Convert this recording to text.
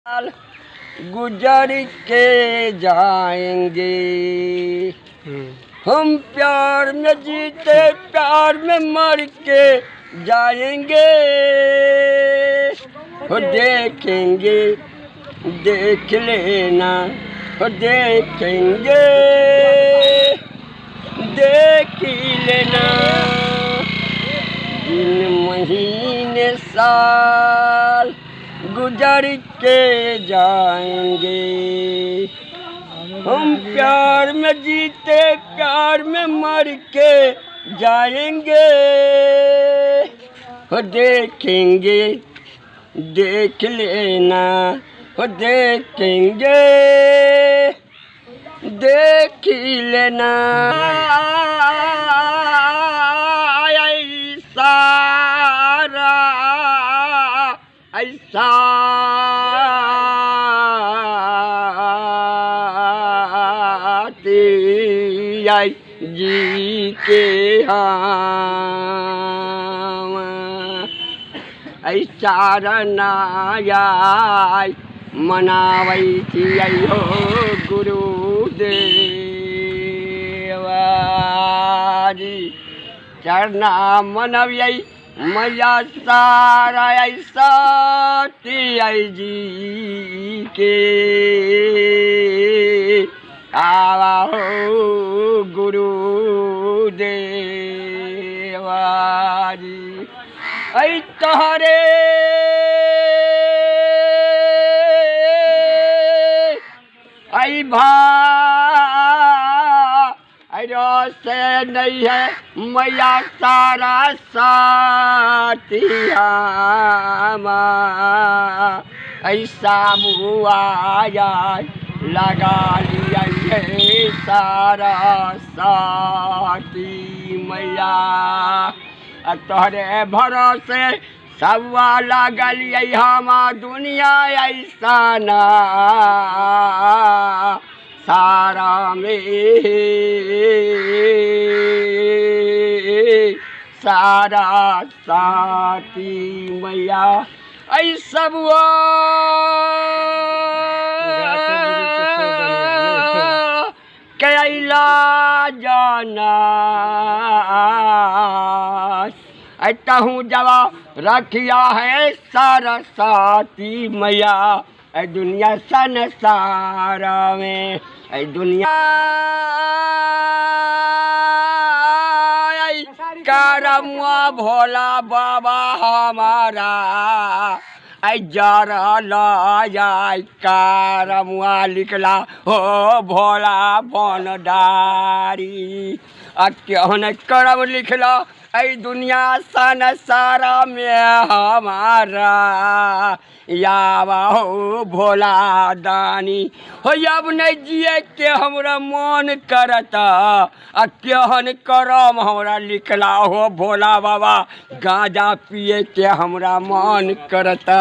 साल गुजर के जाएंगे। हम प्यार में जीते प्यार में मर के जाएंगे। हो देखेंगे देख लेना, हो देखेंगे देख ही लेना। दिन महीने साल गुजर के जाएंगे। हम प्यार में जीते प्यार में मर के जाएंगे। हो देखेंगे देख लेना, हो देखेंगे देख ही लेना। ऐसा जी के हम ऐसा रनाय मनावै हो गुरुदेवारी चरना मनवियै मैया सारा ऐसा जी के आवा हो गुरुदेवारी। ऐ तोहरे ऐ से नहीं है मैया सारा साथिया ऐसा बुआ लगा लिया सारा साथी मैया। तोहरे भरोसे सवा लगल हम दुनिया ऐसा ना सारा में सारा साथी मैया ऐसा कैला जाना तहूँ जवा रखिया है सारा साथी मैया। ऐ दुनिया संसारा में ऐ दुनिया करमुआ भोला बाबा हमारा ऐ जरा लाय करमुआ लिखला हो भोला बनडारी। क्यों न करम लिखला ऐ दुनिया संसारा में हमारा यावा हो भोला दानी। हो अब नहीं जिए के हमरा मन करता क्यों करम हमरा लिखला हो भोला बाबा गांजा पिए के हमरा मन करता।